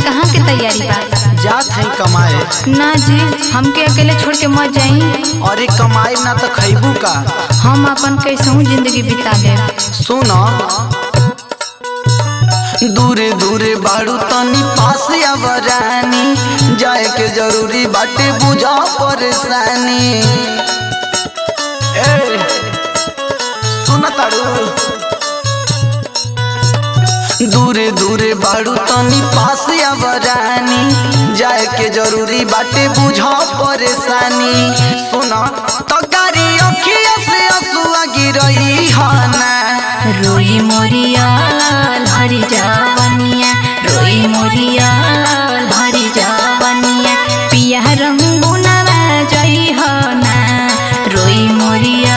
कहाँ के तैयारी बा? जात है कमाए। ना जी, हमके अकेले छोड़ के मत जाई। अरे कमाई ना तो खैबू का। हम अपन कैसहू जिंदगी बिता ले। सुनो दूरे दूरे बाड़ू तनी पास आवरानी, जाए के जरूरी बाटे बुझा परेशानी। ए सुन तारू दूरे दूरे बाड़ू तनी पास आवरानी, जाए के जरूरी बाटे बुझा परेशानी। सुना तो गाड़ी अखिया से आंसुआ गिरई हाना, रोई मोरिया हरी जावनिया, रोई मोरिया हरी जावनिया, पिया रंगुनवा जई हना, रोई मोरिया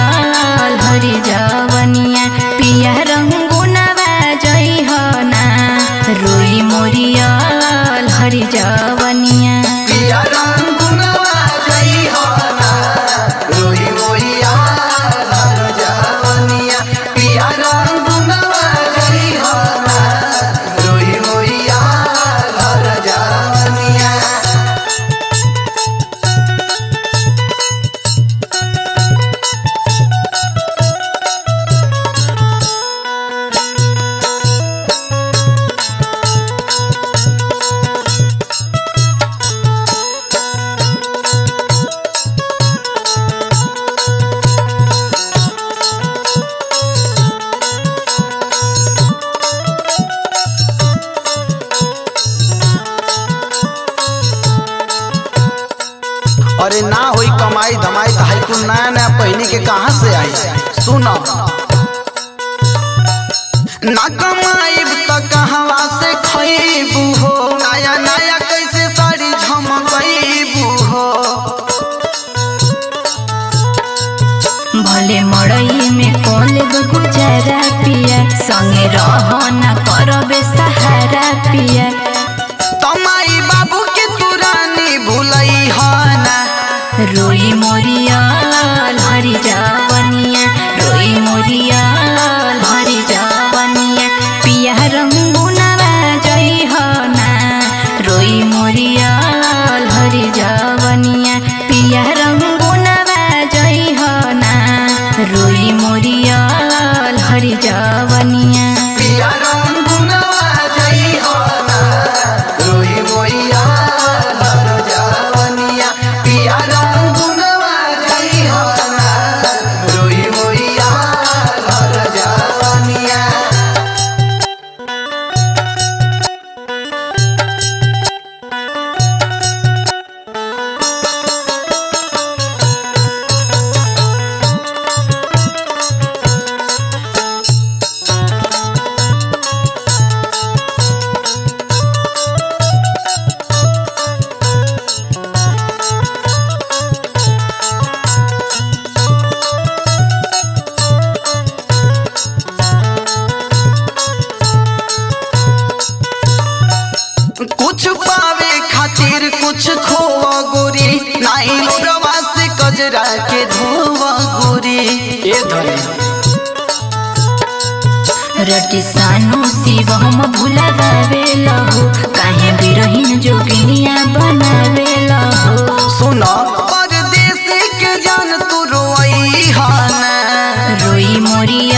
हरी जावनिया, पिया रंगुनवा जई हना, रोई मोरिया हरी जावनिया। पिया रंगुनवा जई हना, रोई मोरिया हरी जावनिया, पिया रंगुनवा जई हना, रोई मोरिया हरी जावनिया। अरे ना होई कमाई धमाई धाई कुल नया नया पहनी के कहाँ से आई। सुनो ना कमाईब तो कहवा से खईबू हो, नया नया कैसे साड़ी झमकईबू हो। भले मड़ई में कोलेब गुजारा पिया, संगे रहो न करबे सहारा पिया। तमाई बाबू के पुरानी भूलई हना, रोई मोरिया हरी जावनिया, रोई मोरिया हरी जावनिया, पिया रंगुनवा जई हना, रोई मोरिया हरी जावनिया, पिया रंगुनवा जई हना, रोई मोरिया हरी जावनिया। पिया रंगुनवा जई हना, रोई मोरिया हरी जावनिया, पिया रंगुनवा जई हना, रोई मोरिया हरी जावनिया। कुछ पावे खातिर कुछ खोवा गोरी, नहीं लोगवा से कजरा के धोवा गोरी। ए धनी रटी सानू शिव हम भुलावे लहो, काहे बिरहीन जोगिनिया बनावे लहो। सुना परदेश के जान तू रोई हाना, रोई मोरिया